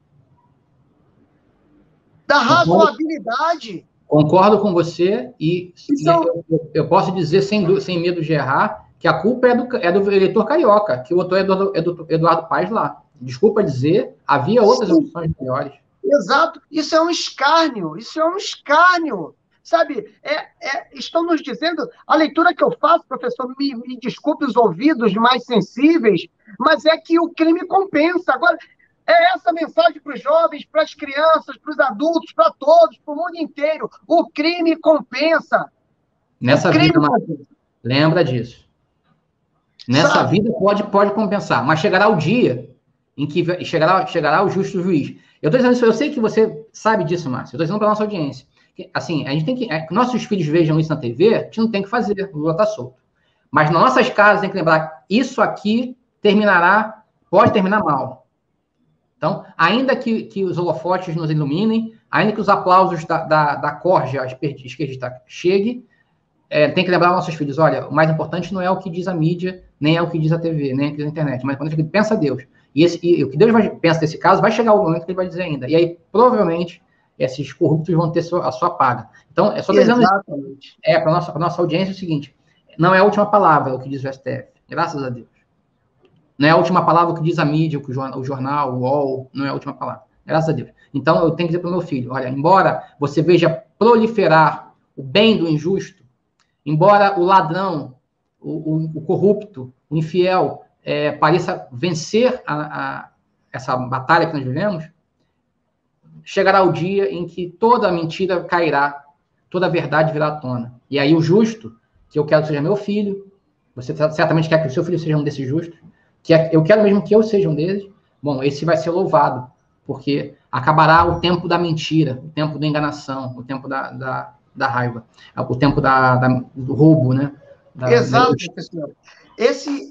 Da razoabilidade. Concordo com você e eu posso dizer, sem medo de errar, que a culpa é do eleitor carioca, que votou é do Eduardo Paes lá. Desculpa dizer, havia outras opções melhores. Exato. Isso é um escárnio. Sabe, estão nos dizendo, a leitura que eu faço, professor, me desculpe os ouvidos mais sensíveis, mas é que o crime compensa. Agora, é essa mensagem para os jovens, para as crianças, para os adultos, para todos, para o mundo inteiro. O crime compensa. Nessa vida, lembra disso. Nessa vida pode compensar, mas chegará o dia em que chegará o justo juiz. Eu estou dizendo isso, eu sei que você sabe disso, Márcio. Eu estou dizendo para a nossa audiência. Assim, a gente tem que nossos filhos vejam isso na TV, a gente não tem que fazer, o Lula está solto. Mas nas nossas casas tem que lembrar, isso aqui pode terminar mal. Então, ainda que os holofotes nos iluminem, ainda que os aplausos da corja esquerdista cheguem, tem que lembrar aos nossos filhos, olha, o mais importante não é o que diz a mídia, nem é o que diz a TV, nem é o que diz a internet, mas quando a gente pensa Deus. E o que Deus pensa desse caso, vai chegar o momento que ele vai dizer ainda. E aí, provavelmente, esses corruptos vão ter a sua paga. Então, é só dizendo para a nossa audiência o seguinte, não é a última palavra o que diz o STF, graças a Deus. Não é a última palavra o que diz a mídia, o jornal, o UOL, não é a última palavra. Graças a Deus. Então, eu tenho que dizer para o meu filho, olha, embora você veja proliferar o bem do injusto, embora o ladrão, o corrupto, o infiel, pareça vencer essa batalha que nós vivemos, chegará o dia em que toda a mentira cairá, toda a verdade virá à tona. E aí o justo, que eu quero que seja meu filho, você certamente quer que o seu filho seja um desses justos, eu quero mesmo que eu seja um deles, bom, esse vai ser louvado porque acabará o tempo da mentira, o tempo da enganação, o tempo da raiva, o tempo do roubo, né? Exato, professor. Esse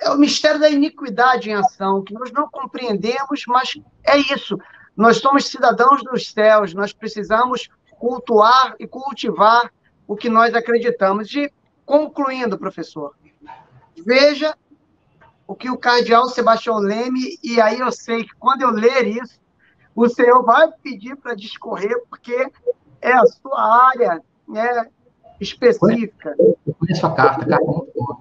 é o mistério da iniquidade em ação, que nós não compreendemos, mas é isso. Nós somos cidadãos dos céus, nós precisamos cultuar e cultivar o que nós acreditamos. E, concluindo, professor, veja o que o cardeal Sebastião Leme, e aí eu sei que quando eu ler isso, o senhor vai pedir para discorrer, porque é a sua área, né, específica. Eu conheço a carta muito boa.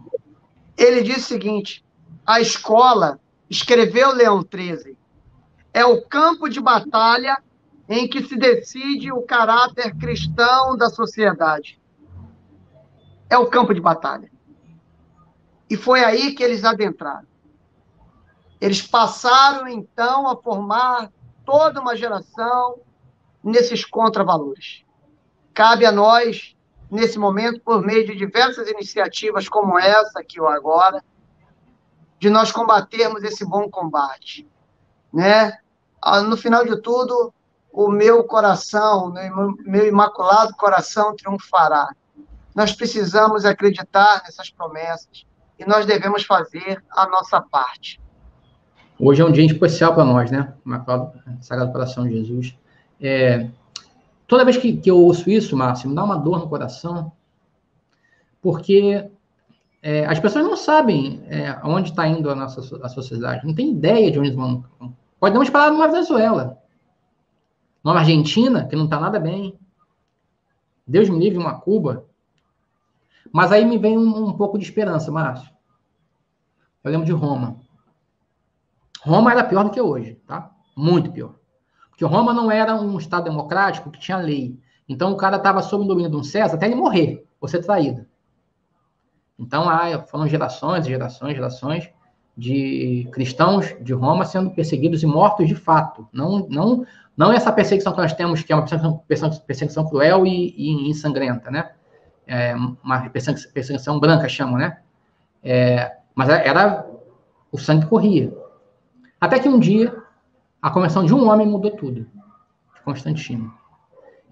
Ele diz o seguinte: a escola, escreveu Leão XIII, é o campo de batalha em que se decide o caráter cristão da sociedade. É o campo de batalha. E foi aí que eles adentraram. Eles passaram, então, a formar toda uma geração nesses contravalores. Cabe a nós, nesse momento, por meio de diversas iniciativas como essa, que eu agora, de nós combatermos esse bom combate, né? No final de tudo, o meu coração, meu imaculado coração triunfará. Nós precisamos acreditar nessas promessas e nós devemos fazer a nossa parte. Hoje é um dia especial para nós, né? Imaculado Sagrado Coração de Jesus. Toda vez que eu ouço isso, Márcio, me dá uma dor no coração, porque as pessoas não sabem onde está indo a sociedade, não tem ideia de onde vão. Podemos parar numa Venezuela, numa Argentina, que não está nada bem. Deus me livre, uma Cuba. Mas aí me vem um pouco de esperança, Márcio. Eu lembro de Roma. Roma era pior do que hoje, tá? Muito pior. Porque Roma não era um Estado democrático que tinha lei. Então o cara estava sob o domínio de um César até ele morrer, ou ser traído. Então foram gerações e gerações, gerações de cristãos de Roma sendo perseguidos e mortos de fato. Não essa perseguição que nós temos, que é uma perseguição cruel e ensangrenta, né? Uma perseguição branca, chamam, né? Mas o sangue corria. Até que um dia, a conversão de um homem mudou tudo. Constantino.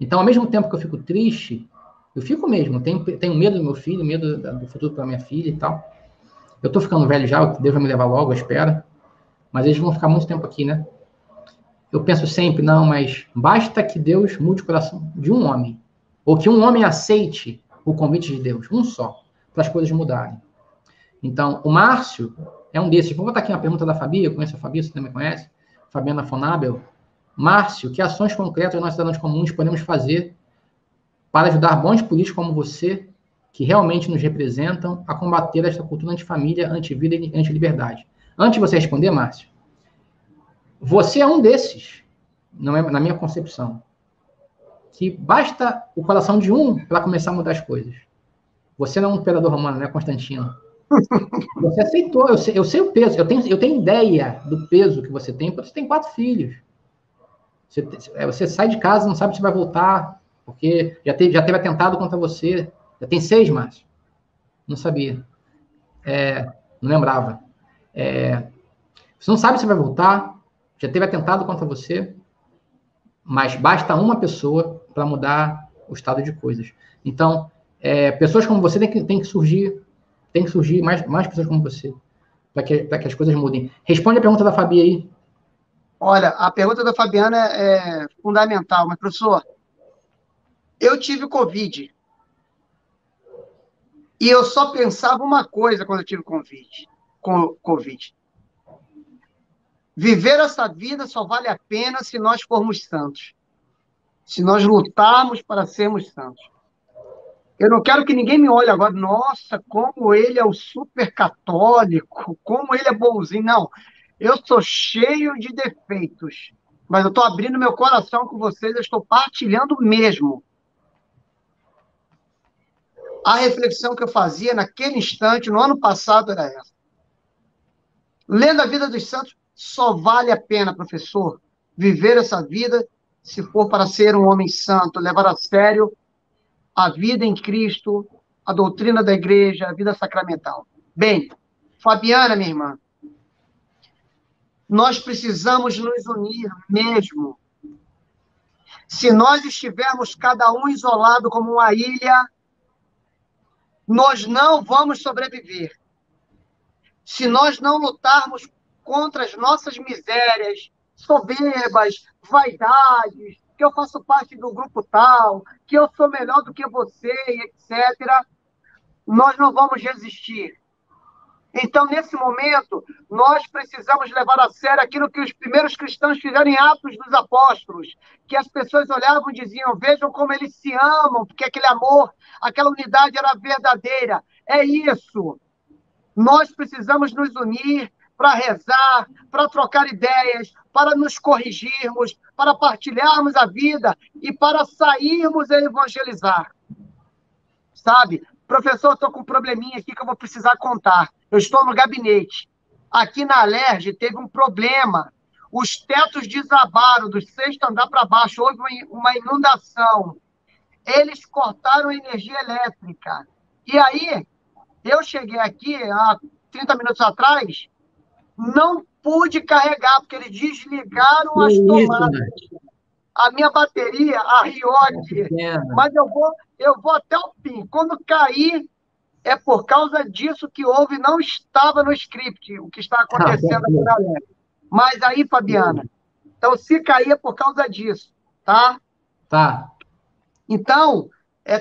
Então, ao mesmo tempo que eu fico triste, eu fico mesmo, tenho medo do meu filho, medo do futuro para minha filha e tal. Eu tô ficando velho já, Deus vai me levar logo, eu espero. Mas eles vão ficar muito tempo aqui, né? Eu penso sempre, não, mas basta que Deus mude o coração de um homem. Ou que um homem aceite o convite de Deus, um só, para as coisas mudarem. Então, o Márcio é um desses. Vou botar aqui uma pergunta da Fabi, eu conheço a Fabi, você também conhece, Fabiana Fonabel. Márcio, que ações concretas nós, cidadãos comuns, podemos fazer para ajudar bons políticos como você, que realmente nos representam, a combater esta cultura antifamília, antivida e antiliberdade? Antes de você responder, Márcio, você é um desses, não é, na minha concepção, que basta o coração de um para começar a mudar as coisas. Você não é um imperador romano, né, Constantino? Você aceitou, eu sei o peso, eu tenho ideia do peso que você tem, porque você tem 4 filhos. Você sai de casa, não sabe se vai voltar, porque já teve atentado contra você. Já tem 6, Márcio. Não sabia. Não lembrava. Você não sabe se vai voltar, já teve atentado contra você, mas basta uma pessoa para mudar o estado de coisas. Então, pessoas como você tem que surgir mais pessoas como você, para que as coisas mudem. Responde a pergunta da Fabi aí. Olha, a pergunta da Fabiana é fundamental, mas, professor, eu tive Covid. E eu só pensava uma coisa quando eu tive Covid. Viver essa vida só vale a pena se nós formos santos. Se nós lutarmos para sermos santos. Eu não quero que ninguém me olhe agora, nossa, como ele é o super católico, como ele é bonzinho. Não, eu sou cheio de defeitos, mas eu estou abrindo meu coração com vocês, eu estou partilhando mesmo. A reflexão que eu fazia naquele instante, no ano passado, era essa. Lendo a vida dos santos, só vale a pena, professor, viver essa vida se for para ser um homem santo, levar a sério a vida em Cristo, a doutrina da igreja, a vida sacramental. Bem, Fabiana, minha irmã, Nós precisamos nos unir mesmo. Se nós estivermos cada um isolado como uma ilha, nós não vamos sobreviver. Se nós não lutarmos contra as nossas misérias, soberbas, vaidades, que eu faço parte do grupo tal, que eu sou melhor do que você, etc., nós não vamos resistir. Então, nesse momento, nós precisamos levar a sério aquilo que os primeiros cristãos fizeram em Atos dos Apóstolos, que as pessoas olhavam e diziam, vejam como eles se amam, porque aquele amor, aquela unidade era verdadeira. É isso. Nós precisamos nos unir para rezar, para trocar ideias, para nos corrigirmos, para partilharmos a vida e para sairmos a evangelizar. Sabe? Professor, estou com um probleminha aqui que eu vou precisar contar. Eu estou no gabinete. Aqui na Alerj teve um problema. Os tetos desabaram do 6º andar para baixo. Houve uma inundação. Eles cortaram a energia elétrica. E aí, eu cheguei aqui há 30 minutos atrás, não pude carregar, porque eles desligaram as tomadas. A minha bateria arriou aqui. Mas eu vou até o fim. Quando cair, é por causa disso que houve, não estava no script, o que está acontecendo aqui na Alerj. Mas aí, Fabiana, então se cair é por causa disso, tá? Tá. Então,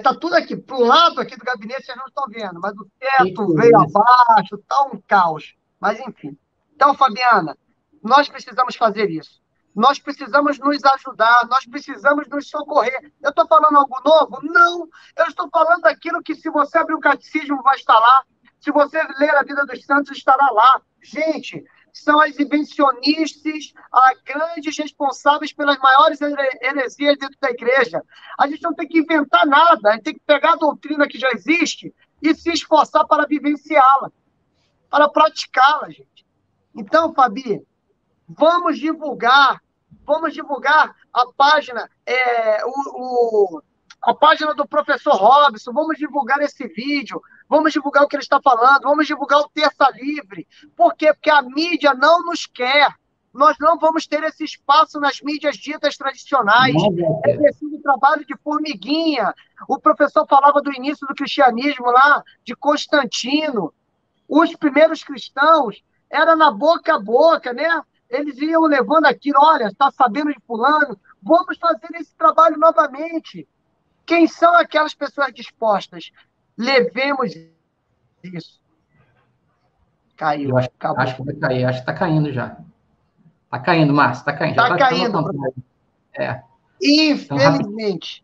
tá tudo aqui. Para o lado aqui do gabinete, vocês não estão vendo, mas o teto veio abaixo, está um caos. Mas, enfim. Então, Fabiana, nós precisamos fazer isso. Nós precisamos nos ajudar, nós precisamos nos socorrer. Eu estou falando algo novo? Não. Eu estou falando aquilo que, se você abrir o catecismo, vai estar lá. Se você ler a vida dos santos, estará lá. Gente, são as invencionistas, as grandes responsáveis pelas maiores heresias dentro da igreja. A gente não tem que inventar nada, a gente tem que pegar a doutrina que já existe e se esforçar para vivenciá-la, para praticá-la, gente. Então, Fabi, vamos divulgar a página, a página do professor Robson, vamos divulgar esse vídeo, vamos divulgar o que ele está falando, vamos divulgar o Terça Livre. Por quê? Porque a mídia não nos quer. Nós não vamos ter esse espaço nas mídias ditas tradicionais. É preciso trabalho de formiguinha. O professor falava do início do cristianismo lá, de Constantino. Os primeiros cristãos era na boca a boca, né? Eles iam levando aquilo, olha, está sabendo de fulano, vamos fazer esse trabalho novamente. Quem são aquelas pessoas dispostas? Levemos isso. Caiu. Acho que vai cair, acho que está caindo já. Está caindo, Márcio, está caindo. Está caindo. É. Infelizmente.